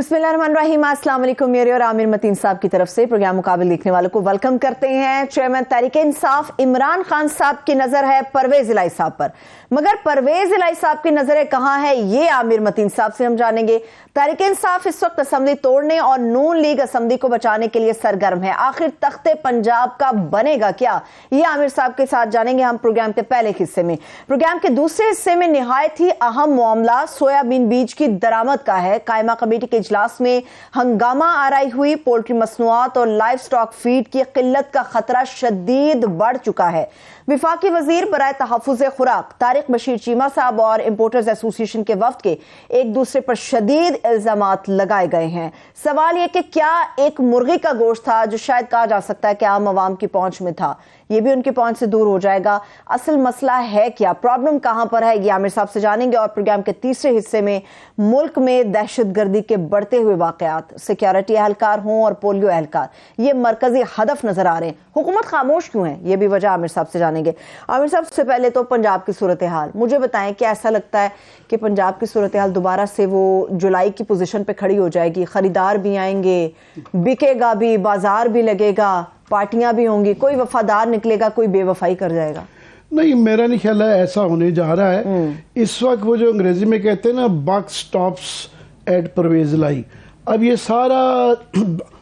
बिस्मिल्लाहिर्रहमानिर्रहीम। अस्सलाम वालेकुम। मेरे और आमिर मतीन साहब की तरफ से प्रोग्राम मुकाबिल देखने वालों को वेलकम करते हैं। चेयरमैन तहरीक इंसाफ इमरान खान साहब की नजर है परवेज इलाही साहब पर, मगर परवेज इलाही साहब की नजरें कहां है ये आमिर मतीन साहब से हम जानेंगे। तहरीक इंसाफ इस वक्त असेंबली तोड़ने और नून लीग असेंबली को बचाने के लिए सरगर्म है। आखिर तख्ते पंजाब का बनेगा क्या, ये आमिर साहब के साथ जानेंगे हम प्रोग्राम के पहले हिस्से में। प्रोग्राम के दूसरे हिस्से में निहायत ही अहम मामला सोयाबीन बीज की दरामद का है। कायमा कमेटी के इजलास में हंगामा आराई हुई। पोल्ट्री मसनूआत और लाइव स्टॉक फीड की किल्लत का खतरा शदीद बढ़ चुका है। विफाकी वजीर बराए तहफ़्फ़ुज़ खुराक तारिक बशीर चीमा साहब और इंपोर्टर्स एसोसिएशन के वफ्द के एक दूसरे पर शदीद इल्जामात लगाए गए हैं। सवाल यह कि क्या एक मुर्गी का गोश्त था जो शायद कहा जा सकता है कि आम आवाम की पहुंच में था, ये भी उनकी पहुंच से दूर हो जाएगा। असल मसला है क्या, प्रॉब्लम कहां पर है, ये आमिर साहब से जानेंगे। और प्रोग्राम के तीसरे हिस्से में मुल्क में दहशतगर्दी के बढ़ते हुए वाकयात, सिक्योरिटी एहलकार हों और पोलियो एहलकार, ये मरकजी हदफ नजर आ रहे हैं। हुकूमत खामोश क्यों है, ये भी वजह आमिर साहब से जानेंगे। आमिर साहब, सबसे पहले तो पंजाब की सूरत हाल मुझे बताएं कि ऐसा लगता है कि पंजाब की सूरत हाल दोबारा से वो जुलाई की पोजीशन पे खड़ी हो जाएगी? खरीदार भी आएंगे, बिकेगा भी, बाजार भी लगेगा, पार्टियां भी होंगी, कोई वफादार निकलेगा, कोई बेवफाई कर जाएगा? नहीं, मेरा नहीं ख्याल है ऐसा होने जा रहा है। इस वक्त वो जो अंग्रेजी में कहते हैं ना, बक स्टॉप्स एट परवेज इलाही, अब ये सारा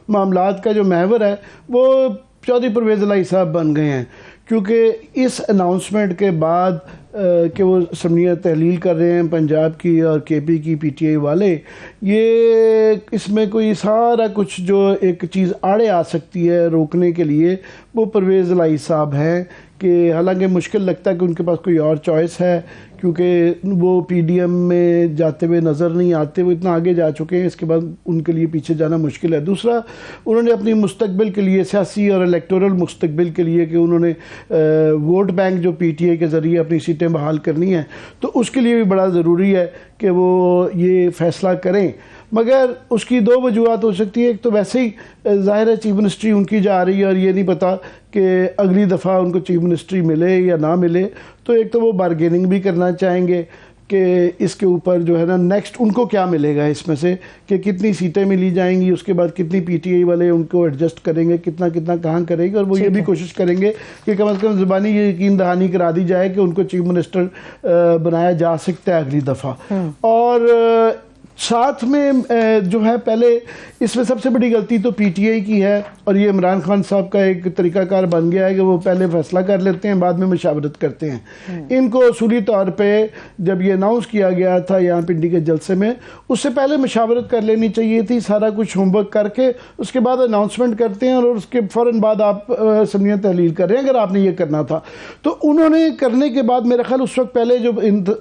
मामलात का जो महवर है वो चौधरी परवेज इलाही साहब बन गए हैं, क्योंकि इस अनाउंसमेंट के बाद कि वो असम्बलियाँ तहलील कर रहे हैं पंजाब की और केपी की पीटीआई वाले, ये इसमें कोई सारा कुछ जो एक चीज़ आड़े आ सकती है रोकने के लिए, वो परवेज़ इलाही साहब हैं। कि हालांकि मुश्किल लगता है कि उनके पास कोई और चॉइस है, क्योंकि वो पीडीएम में जाते हुए नज़र नहीं आते, वो इतना आगे जा चुके हैं, इसके बाद उनके लिए पीछे जाना मुश्किल है। दूसरा, उन्होंने अपनी मुस्तकबिल के लिए, सियासी और इलेक्टोरल मुस्तकबिल के लिए, कि उन्होंने वोट बैंक जो पीटीआई के ज़रिए अपनी सीटें बहाल करनी है, तो उसके लिए भी बड़ा ज़रूरी है कि वो ये फ़ैसला करें। मगर उसकी दो वजूहत हो सकती है। एक तो वैसे ही ज़ाहिर है चीफ मिनिस्ट्री उनकी जा रही है और ये नहीं पता कि अगली दफ़ा उनको चीफ मिनिस्ट्री मिले या ना मिले, तो एक तो वो बारगेनिंग भी करना चाहेंगे कि इसके ऊपर जो है ना नेक्स्ट उनको क्या मिलेगा इसमें से, कि कितनी सीटें मिली जाएंगी, उसके बाद कितनी पीटीआई वाले उनको एडजस्ट करेंगे, कितना कितना कहाँ करेंगे, और वो ये भी कोशिश करेंगे कि कम से कम ज़ुबानी ये यकीन दहानी करा दी जाए कि उनको चीफ मिनिस्टर बनाया जा सकता है अगली दफ़ा। और साथ में जो है, पहले इसमें सबसे बड़ी गलती तो पीटीआई की है, और ये इमरान खान साहब का एक तरीकाकार बन गया है कि वो पहले फैसला कर लेते हैं, बाद में मशावरत करते हैं। इनको असूली तौर पे जब ये अनाउंस किया गया था यहाँ पिंडी के जलसे में, उससे पहले मशावरत कर लेनी चाहिए थी, सारा कुछ होमवर्क करके उसके बाद अनाउंसमेंट करते हैं, और उसके फ़ौरन बाद आप असम्बलियाँ तहलील कर रहे हैं, अगर आपने ये करना था। तो उन्होंने करने के बाद मेरा ख्याल उस वक्त पहले जो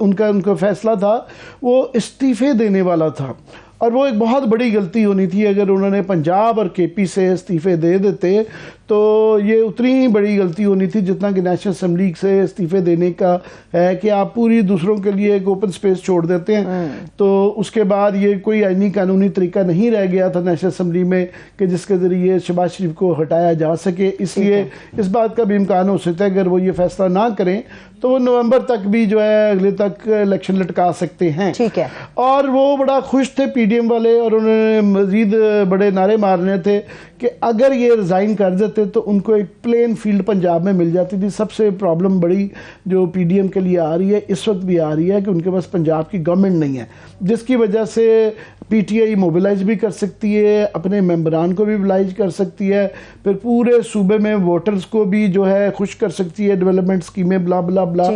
उनका फैसला था वो इस्तीफ़े देने वाला था, और वो एक बहुत बड़ी गलती होनी थी। अगर उन्होंने पंजाब और केपी से इस्तीफ़े दे देते तो ये उतनी ही बड़ी गलती होनी थी जितना कि नेशनल असम्बली से इस्तीफ़े देने का है, कि आप पूरी दूसरों के लिए एक ओपन स्पेस छोड़ देते हैं। तो उसके बाद ये कोई आईनी कानूनी तरीका नहीं रह गया था नेशनल असम्बली में कि जिसके ज़रिए शहबाज शरीफ को हटाया जा सके। इसलिए इस बात का भी इम्कान हो सकता है अगर वो ये फैसला ना करें तो वो नवंबर तक भी जो है अगले तक इलेक्शन लटका सकते हैं। ठीक है। और वो बड़ा खुश थे पीडीएम वाले, और उन्होंने मजीद बड़े नारे मारने थे कि अगर ये रिज़ाइन कर देते तो उनको एक प्लेन फील्ड पंजाब में मिल जाती थी। सबसे प्रॉब्लम बड़ी जो पीडीएम के लिए आ रही है, इस वक्त भी आ रही है, कि उनके पास पंजाब की गवर्नमेंट नहीं है, जिसकी वजह से पीटीआई मोबिलाइज भी कर सकती है, अपने मेंबरान को भी मोबिलाइज कर सकती है, फिर पूरे सूबे में वोटर्स को भी जो है खुश कर सकती है, डेवलपमेंट स्कीमें ब्ला ब्ला ब्ला।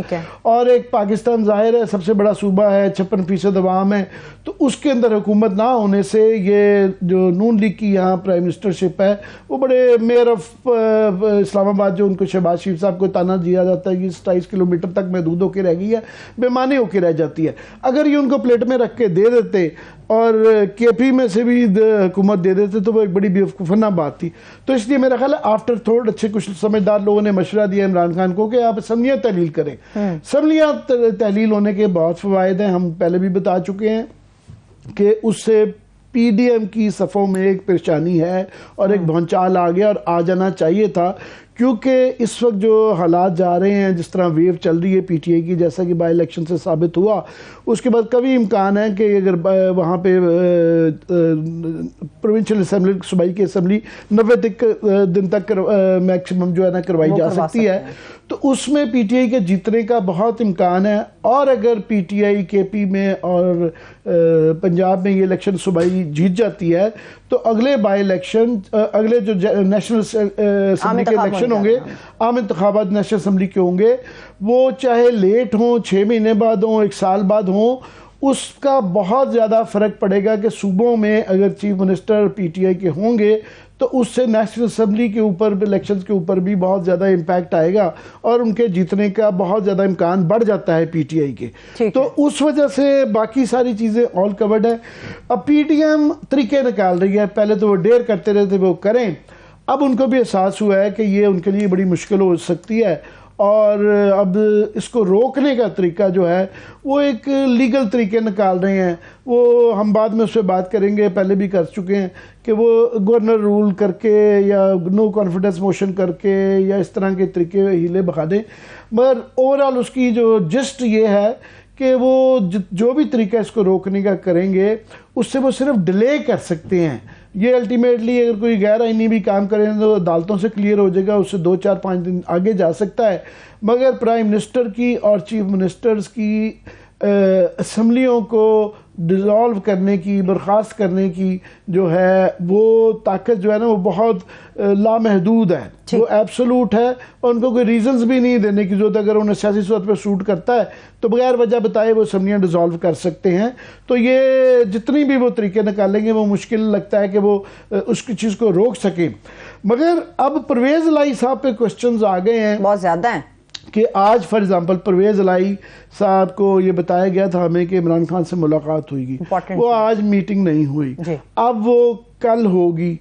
और एक पाकिस्तान ज़ाहिर है सबसे बड़ा सूबा है, 56% अवाम है, तो उसके अंदर हुकूमत ना होने से ये जो नून लीग की यहाँ प्राइम मिनिस्टरशिप है, वो बड़े मेयर ऑफ इस्लामाबाद जो उनको शहबाज शरीफ साहब को ताना दिया जाता है कि 27 किलोमीटर तक महदूद होकर रह गई है, बेमानी होकर रह जाती है। अगर ये उनको प्लेट में रख के दे देते और केपी में से भी हुकूमत दे देते तो वो एक बड़ी बेवकूफ़ाना बात थी। तो इसलिए मेरा ख्याल है आफ्टर थोड़ अच्छे कुछ समझदार लोगों ने मशवरा दिया इमरान खान को कि आप असम्बलियाँ तहलील करें। असम्बलियाँ तहलील होने के बहुत फ़वायद हैं, हम पहले भी बता चुके हैं कि उससे पीडीएम की सफ़ों में एक परेशानी है और एक भौचाल आ गया, और आ जाना चाहिए था, کیونکہ اس وقت جو حالات جا رہے ہیں، جس طرح ویو چل رہی ہے پی ٹی آئی کی، جیسا کہ بائی الیکشن سے ثابت ہوا، اس کے بعد کبھی امکان ہے کہ اگر وہاں پہ پروونشل اسمبلی، صوبائی کی اسمبلی 90 دن تک میکسیمم جو ہے نا کروائی جا سکتی ہے، تو اس میں پی ٹی آئی کے جیتنے کا بہت امکان ہے. اور اگر پی ٹی آئی کے پی میں اور پنجاب میں یہ الیکشن صوبائی جیت جاتی ہے تو اگلے بائی الیکشن، اگلے جو نیشنل اسمبلی کے الیکشن ہوں گے، عام انتخابات نیشنل اسمبلی کے ہوں گے، وہ چاہے لیٹ ہوں، 6 مہینے بعد ہوں، 1 سال بعد ہوں، اس کا بہت زیادہ فرق پڑے گا کہ صوبوں میں اگر chief minister P T I کے ہوں گے تو اس سے نیشنل اسمبلی کے اوپر، الیکشنز کے اوپر بھی بہت زیادہ امپیکٹ آئے گا اور ان کے جیتنے کا بہت زیادہ امکان بڑھ جاتا ہے پی ٹی آئی کے. تو اس وجہ سے باقی ساری چیزیں آل کورڈ ہے. اب پی ٹی ایم طریقے نکال رہی ہے، پہلے تو وہ ڈیر کرتے رہتے وہ کریں، اب ان کو بھی احساس ہوا ہے کہ یہ ان کے لیے بڑی مشکل ہو سکتی ہے، اور اب اس کو روکنے کا طریقہ جو ہے وہ ایک لیگل طریقے نکال رہے ہیں. وہ ہم بعد میں اس پہ بات کریں گے، پہلے بھی کر چکے ہیں کہ وہ گورنر رول کر کے یا نو کانفیڈنس موشن کر کے یا اس طرح کے طریقے ہیلے بخا دیں. مگر اوورآل اس کی جو جسٹ یہ ہے کہ وہ جو بھی طریقہ اس کو روکنے کا کریں گے اس سے وہ صرف ڈیلے کر سکتے ہیں. یہ الٹیمیٹلی اگر کوئی غیر آئینی بھی کام کریں تو عدالتوں سے کلیئر ہو جائے گا، اس سے 2 4 5 دن آگے جا سکتا ہے. مگر پرائم منسٹر کی اور چیف منسٹرز کی اسمبلیوں کو ڈیزالو کرنے کی، برخاست کرنے کی جو ہے وہ طاقت جو ہے نا وہ بہت لامحدود ہے، وہ ایبسولوٹ ہے، اور ان کو کوئی ریزنز بھی نہیں دینے کی ضرورت. اگر انہیں سیاسی صورت پہ سوٹ کرتا ہے تو بغیر وجہ بتائے وہ اسمبلیاں ڈیزالو کر سکتے ہیں. تو یہ جتنی بھی وہ طریقے نکالیں گے وہ مشکل لگتا ہے کہ وہ اس کی چیز کو روک سکیں. مگر اب پرویز الہی صاحب پہ کوسچنز آ گئے ہیں، بہت زیادہ ہیں، کہ آج فار ایگزامپل پرویز الہی صاحب کو یہ بتایا گیا تھا ہمیں کہ عمران خان سے ملاقات ہوئی گی، وہ آج میٹنگ نہیں ہوئی، اب وہ کل ہوگی.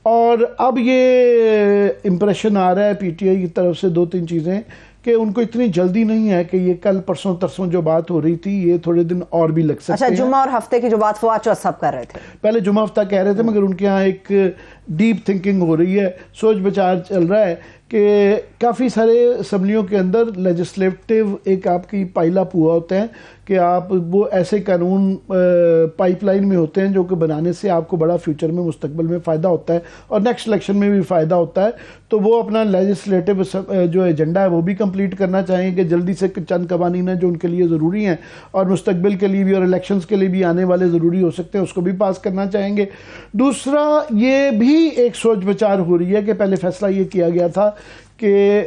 اور اب یہ امپریشن آ رہا ہے پی ٹی آئی کی طرف سے 2-3 چیزیں کہ ان کو اتنی جلدی نہیں ہے کہ یہ کل پرسوں ترسوں جو بات ہو رہی تھی یہ تھوڑے دن اور بھی لگ سکتے ہیں. اچھا، جمعہ اور ہفتے کی جو بات فواد چوہدری صاحب کر رہے تھے، پہلے جمعہ ہفتہ کہہ رہے تھے، مگر ان کے ہاں ایک ڈیپ تھنکنگ ہو رہی ہے، سوچ بچار چل رہا ہے کہ کافی سارے اسمبلیوں کے اندر لیجسلیٹو ایک آپ کی پائل اپ ہوا ہوتا ہے کہ آپ وہ ایسے قانون پائپ لائن میں ہوتے ہیں جو کہ بنانے سے آپ کو بڑا فیوچر میں مستقبل میں فائدہ ہوتا ہے اور نیکسٹ الیکشن میں بھی فائدہ ہوتا ہے. تو وہ اپنا لیجسلیٹو جو ایجنڈا ہے وہ بھی کمپلیٹ کرنا چاہیں گے جلدی سے. چند قوانین ہیں جو ان کے لیے ضروری ہیں اور مستقبل کے لیے بھی اور الیکشنز کے لیے بھی آنے والے ضروری ہو سکتے ہیں، اس کو بھی پاس کرنا چاہیں گے. دوسرا یہ بھی ایک سوچ بچار ہو رہی ہے کہ پہلے فیصلہ یہ کیا گیا تھا کہ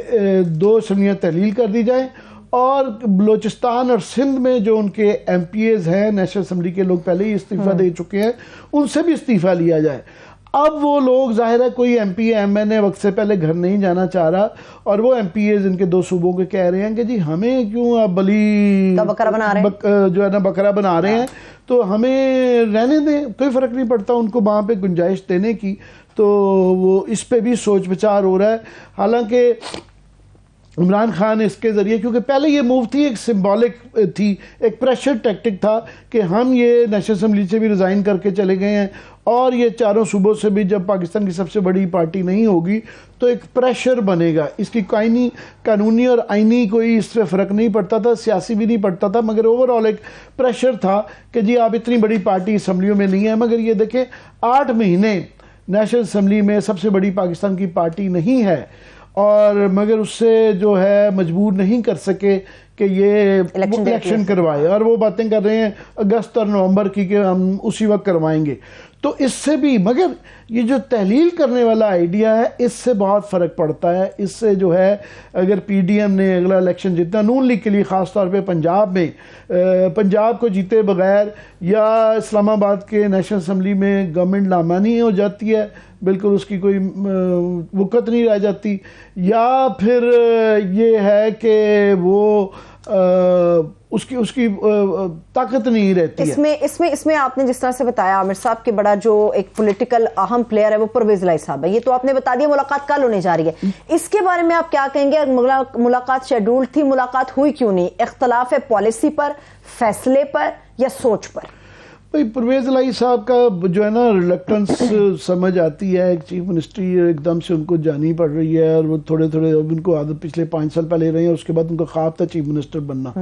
2 اسمبلیاں تحلیل کر دی جائیں اور بلوچستان اور سندھ میں جو ان کے ایم پی ایز ہیں نیشنل اسمبلی کے لوگ پہلے ہی استعفیٰ دے چکے ہیں، ان سے بھی استعفیٰ لیا جائے. اب وہ لوگ ظاہر ہے کوئی ایم پی ایم این اے وقت سے پہلے گھر نہیں جانا چاہ رہا اور وہ ایم پی ایز ان کے 2 صوبوں کے کہہ رہے ہیں کہ جی ہمیں کیوں اب بلی جو ہے نا بکرا بنا رہے ہیں، تو ہمیں رہنے دیں، کوئی فرق نہیں پڑتا ان کو وہاں پہ گنجائش دینے کی. تو وہ اس پہ بھی سوچ بچار ہو رہا ہے. حالانکہ عمران خان اس کے ذریعے، کیونکہ پہلے یہ موو تھی ایک سمبولک تھی، ایک پریشر ٹیکٹک تھا کہ ہم یہ نیشنل اسمبلی سے بھی ریزائن کر کے چلے گئے ہیں اور یہ 4 صوبوں سے بھی جب پاکستان کی سب سے بڑی پارٹی نہیں ہوگی تو ایک پریشر بنے گا. اس کی قانونی اور آئینی کوئی اس پہ فرق نہیں پڑتا تھا، سیاسی بھی نہیں پڑتا تھا، مگر اوورآل ایک پریشر تھا کہ جی آپ اتنی بڑی پارٹی اسمبلیوں میں نہیں ہے. مگر یہ دیکھیں 8 مہینے نیشنل اسمبلی میں سب سے بڑی پاکستان کی پارٹی نہیں ہے اور مگر اس سے جو ہے مجبور نہیں کر سکے کہ یہ الیکشن کروائے، اور وہ باتیں کر رہے ہیں اگست اور نومبر کی کہ ہم اسی وقت کروائیں گے. تو اس سے بھی، مگر یہ جو تحلیل کرنے والا آئیڈیا ہے اس سے بہت فرق پڑتا ہے. اس سے جو ہے اگر پی ڈی ایم نے اگلا الیکشن جتنا نون لیگ کے لیے خاص طور پہ پنجاب میں پنجاب کو جیتے بغیر یا اسلام آباد کے نیشنل اسمبلی میں گورنمنٹ لامانی ہو جاتی ہے، بالکل اس کی کوئی وقت نہیں رہ جاتی، یا پھر یہ ہے کہ وہ اس کی طاقت نہیں رہتی ہے. اس میں آپ نے جس طرح سے بتایا عامر صاحب کہ بڑا جو ایک پولیٹیکل اہم پلیئر ہے وہ پرویز الہی صاحب ہے، یہ تو آپ نے بتا دیا ملاقات کل ہونے جا رہی ہے. اس کے بارے میں آپ کیا کہیں گے؟ ملاقات شیڈول تھی، ملاقات ہوئی کیوں نہیں؟ اختلاف ہے پالیسی پر، فیصلے پر یا سوچ پر؟ परवेज इलाही साहब का जो है ना रिलक्टेंस समझ आती है, एक चीफ मिनिस्ट्री एकदम से उनको जानी पड़ रही है, और वो थोड़े थोड़े उनको आदत पिछले 5 साल पहले रही है, उसके बाद उनका ख्वाब था चीफ मिनिस्टर बनना,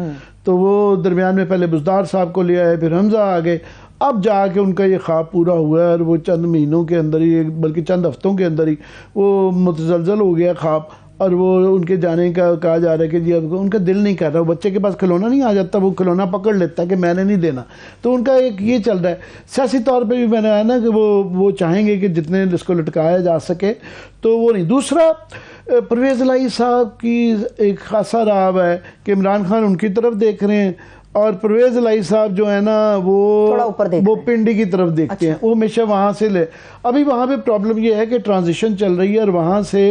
तो वो दरमियान में पहले बुज़दार साहब को ले आए, फिर हमजा आ गए, अब जाके उनका ये ख्वाब पूरा हुआ है, और वो चंद महीनों के अंदर ही, बल्कि चंद हफ्तों के अंदर ही वो मुतज़लज़ल हो गया ख्वाब, और वो उनके जाने का कहा जा रहा है कि जी अब उनका दिल नहीं कर रहा, बच्चे के पास खिलौना नहीं आ जाता, वो खिलौना पकड़ लेता है कि मैंने नहीं देना, तो उनका एक ये चल रहा है। सियासी तौर पे भी मैंने आया ना कि वो चाहेंगे कि जितने इसको लटकाया जा सके, तो वो नहीं। दूसरा, परवेज़ इलाही साहब की एक खासा राव है कि इमरान खान उनकी तरफ देख रहे हैं, और परवेज़ इलाही साहब जो है ना वो पिंडी की तरफ देखते हैं, वो हमेशा वहाँ से ले। अभी वहाँ पे प्रॉब्लम ये है कि ट्रांजिशन चल रही है, और वहाँ से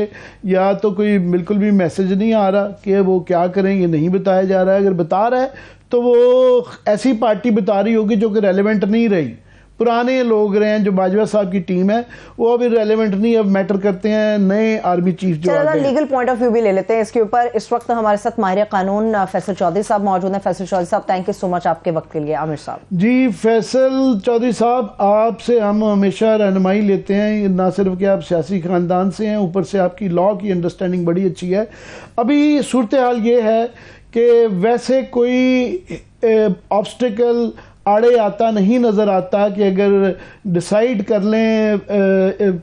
या तो कोई बिल्कुल भी मैसेज नहीं आ रहा कि वो क्या करें, ये नहीं बताया जा रहा है, अगर बता रहा है तो वो ऐसी पार्टी बता रही होगी जो कि रेलिवेंट नहीं रही, पुराने लोग रहे हैं, जो बाजवा साहब की टीम है वो अभी रेलेवेंट नहीं, अब मैटर करते हैं नए आर्मी चीफ जो चलो लीगल पॉइंट ऑफ व्यू भी ले लेते हैं इसके ऊपर। इस वक्त हमारे साथ माहिर कानून फैसल चौधरी साहब मौजूद हैं। फैसल चौधरी साहब, थैंक यू सो मच आपके वक्त के लिए। आमिर साहब जी, फैसल चौधरी साहब, आपसे हम हमेशा रहनुमाई लेते हैं, ना सिर्फ कि आप सियासी खानदान से हैं, ऊपर से आपकी लॉ की अंडरस्टैंडिंग बड़ी अच्छी है। अभी सूरत हाल ये है कि वैसे कोई ऑब्स्टिकल आड़े आता नहीं नज़र आता कि अगर डिसाइड कर लें,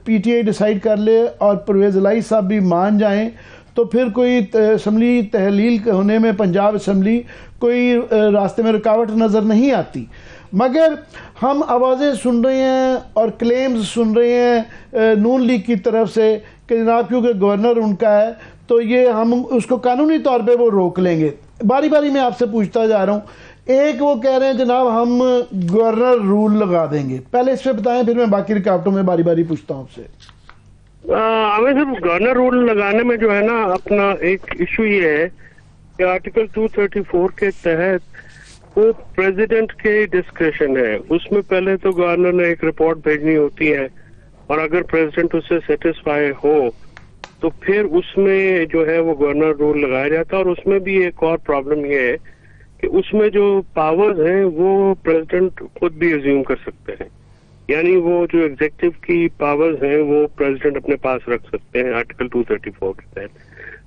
पीटीआई डिसाइड कर ले और परवेज़ इलाही साहब भी मान जाएं, तो फिर कोई असम्बली तहलील होने में पंजाब असम्बली कोई रास्ते में रुकावट नज़र नहीं आती। मगर हम आवाज़ें सुन रहे हैं और क्लेम्स सुन रहे हैं नून लीग की तरफ से कि जनाब क्योंकि गवर्नर उनका है तो ये हम उसको कानूनी तौर पे वो रोक लेंगे। बारी बारी मैं आपसे पूछता जा रहा हूँ, एक वो कह रहे हैं जनाब हम गवर्नर रूल लगा देंगे, पहले इस पे बताएं, फिर मैं बाकी रुकावटों में बारी बारी पूछता हूँ आपसे। हमें सिर्फ गवर्नर रूल लगाने में जो है ना अपना एक इशू ये है कि आर्टिकल 234 के तहत वो प्रेसिडेंट के डिस्क्रेशन है, उसमें पहले तो गवर्नर ने एक रिपोर्ट भेजनी होती है, और अगर प्रेसिडेंट उससे सेटिस्फाई हो तो फिर उसमें जो है वो गवर्नर रूल लगाया जाता है। और उसमें भी एक और प्रॉब्लम ये है कि उसमें जो पावर्स हैं वो प्रेसिडेंट खुद भी अज्यूम कर सकते हैं, यानी वो जो एग्जीक्यूटिव की पावर्स हैं वो प्रेसिडेंट अपने पास रख सकते हैं आर्टिकल 234 के तहत।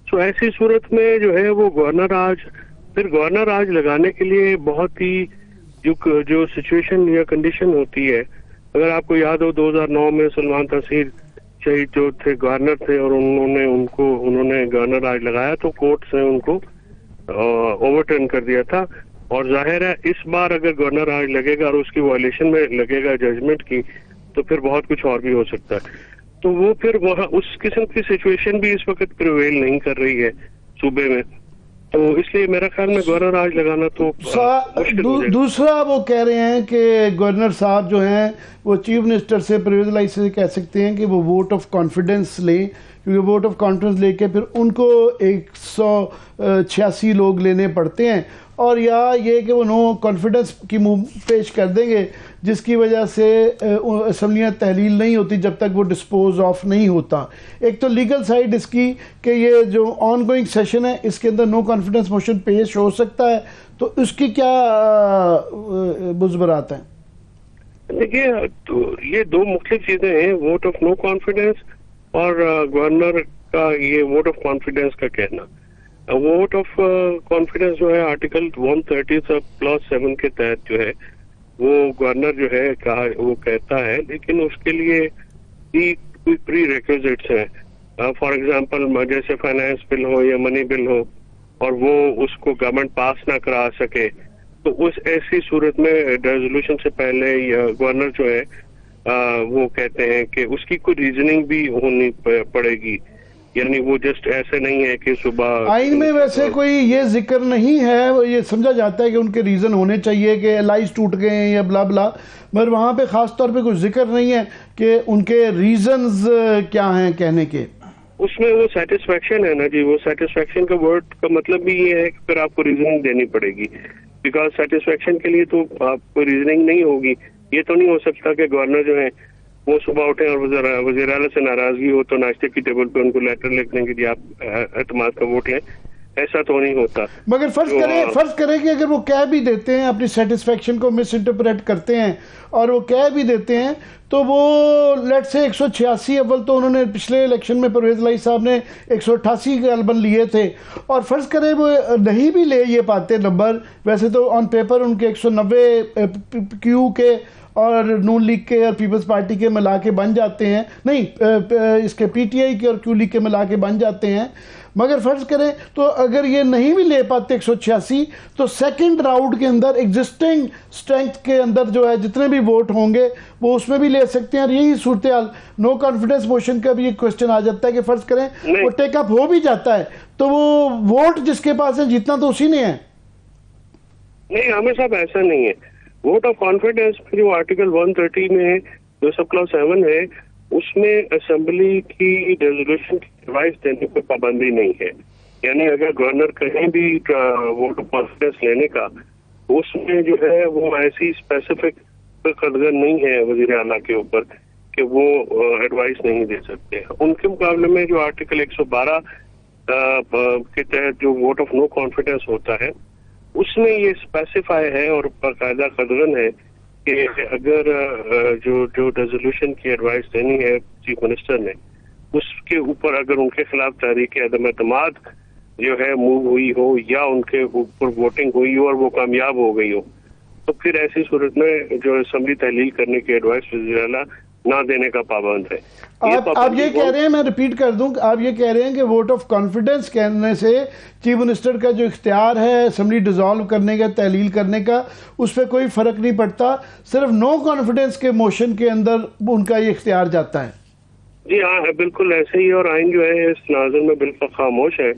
सो ऐसी सूरत में जो है वो गवर्नर राज लगाने के लिए बहुत ही जो सिचुएशन या कंडीशन होती है, अगर आपको याद हो 2009 में सलमान तासीर शहीद जो थे गवर्नर थे और उन्होंने गवर्नर राज लगाया तो कोर्ट्स ने उनको ओवरटर्न कर दिया था। और जाहिर है इस बार अगर गवर्नर राज लगेगा और उसकी वायलेशन में लगेगा जजमेंट की, तो फिर बहुत कुछ और भी हो सकता है। तो वो फिर वहाँ उस किस्म की सिचुएशन भी इस वक्त प्रिवेल नहीं कर रही है सूबे में, तो इसलिए मेरा ख्याल में गवर्नर राज लगाना तो दूसरा वो कह रहे हैं कि गवर्नर साहब जो हैं वो चीफ मिनिस्टर से परवेज़ इलाही से कह सकते हैं कि वो वोट ऑफ कॉन्फिडेंस लें, क्योंकि वोट ऑफ कॉन्फिडेंस लेके फिर उनको 186 लोग लेने पड़ते हैं, और या ये कि वो नो कॉन्फिडेंस की मुंह पेश कर देंगे जिसकी वजह से असम्बलियाँ तहलील नहीं होती जब तक वो डिस्पोज ऑफ नहीं होता। एक तो लीगल साइड इसकी कि ये जो ऑन गोइंग सेशन है इसके अंदर नो कॉन्फिडेंस मोशन पेश हो सकता है, तो उसकी क्या बुज़बरात है? देखिए, तो ये दो मुख्तलिफ चीजें हैं, वोट ऑफ नो कॉन्फिडेंस और गवर्नर का ये वोट ऑफ कॉन्फिडेंस का कहना। वोट ऑफ कॉन्फिडेंस जो है आर्टिकल 130+7 के तहत जो है वो गवर्नर जो है वो कहता है, लेकिन उसके लिए कोई प्री रिक्विजिट्स हैं। फॉर एग्जांपल जैसे फाइनेंस बिल हो या मनी बिल हो और वो उसको गवर्नमेंट पास ना करा सके, तो उस ऐसी सूरत में रेजोल्यूशन से पहले या गवर्नर जो है वो कहते हैं कि उसकी कोई रीजनिंग भी होनी पड़ेगी, यानी वो जस्ट ऐसे नहीं है कि सुबह आइन में वैसे कोई ये जिक्र नहीं है, ये समझा जाता है कि उनके रीजन होने चाहिए कि एलाइज टूट गए हैं या ब्ला ब्ला, मगर वहाँ पे खास तौर पे कोई जिक्र नहीं है कि उनके रीजंस क्या हैं कहने के। उसमें वो सेटिस्फेक्शन है ना जी, वो सेटिस्फेक्शन का वर्ड का मतलब भी ये है कि फिर आपको रीजनिंग देनी पड़ेगी, बिकॉज सेटिस्फेक्शन के लिए तो आपको रीजनिंग नहीं होगी। ये तो नहीं हो सकता कि गवर्नर जो है वो सुबह उठे और वज़ीर आला से नाराजगी हो तो नाश्ते की टेबल पे उनको लेटर लिख देंगे जी आप एतमाद का वोट लें। ऐसा तो नहीं होता। मगर फर्ज करें कि अगर वो कह भी देते हैं, अपनी सेटिस्फेक्शन को मिस इंटरप्रेट करते हैं और वो कह भी देते हैं, तो वो लेट से 186 अव्वल तो उन्होंने पिछले इलेक्शन में परवेज इलाही साहब ने 188 गलबन लिए थे, और फर्ज करें वो नहीं भी ले ये पाते नंबर, वैसे तो ऑन पेपर उनके 190 क्यू के और नून लीग के और पीपल्स पार्टी के मिला के बन जाते हैं, नहीं इसके पीटीआई के और क्यू लीग के मिला के बन जाते हैं। मगर फर्ज करें तो अगर ये नहीं भी ले पाते 186, तो सेकंड राउंड के अंदर एग्जिस्टिंग स्ट्रेंथ के अंदर जो है जितने भी वोट होंगे वो उसमें भी ले सकते हैं। और यही सूरत हाल नो कॉन्फिडेंस मोशन का भी एक क्वेश्चन आ जाता है कि फर्ज करें वो टेकअप हो भी जाता है तो वो वोट जिसके पास है जीतना तो उसी ने है। नहीं, हमें सब ऐसा नहीं है। वोट ऑफ कॉन्फिडेंस जो आर्टिकल 130 में जो सब क्लॉज 7 है, उसमें असेंबली की रेजोल्यूशन की एडवाइस देने पर पाबंदी नहीं है। यानी अगर गवर्नर कहीं भी वोट ऑफ कॉन्फिडेंस लेने का, उसमें जो है वो ऐसी स्पेसिफिक कदगन नहीं है वजीर आला के ऊपर कि वो एडवाइस नहीं दे सकते। उनके मुकाबले में जो आर्टिकल 112 के तहत जो वोट ऑफ नो कॉन्फिडेंस होता है, उसमें ये स्पेसिफाई है और बाकायदा कदगन है कि अगर जो रेजोल्यूशन की एडवाइस देनी है चीफ मिनिस्टर ने, उसके ऊपर अगर उनके खिलाफ तहरीक अदम एतमाद जो है मूव हुई हो या उनके ऊपर वोटिंग हुई हो और वो कामयाब हो गई हो, तो फिर ऐसी सूरत में जो असेंबली तहलील करने की एडवाइस वज़ीर आला ना देने का पाबंद है। आप ये कह रहे हैं, मैं रिपीट कर दूं, आप ये कह रहे हैं कि वोट ऑफ कॉन्फिडेंस कहने से चीफ मिनिस्टर का जो इख्तियार है असेंबली डिसॉल्व करने का, तहलील करने का, उस पर कोई फर्क नहीं पड़ता, सिर्फ नो कॉन्फिडेंस के मोशन के अंदर उनका ये इख्तियार जाता है। जी हाँ, बिल्कुल ऐसे ही। और आइन जो है इस नाज़र में बिल्कुल खामोश है।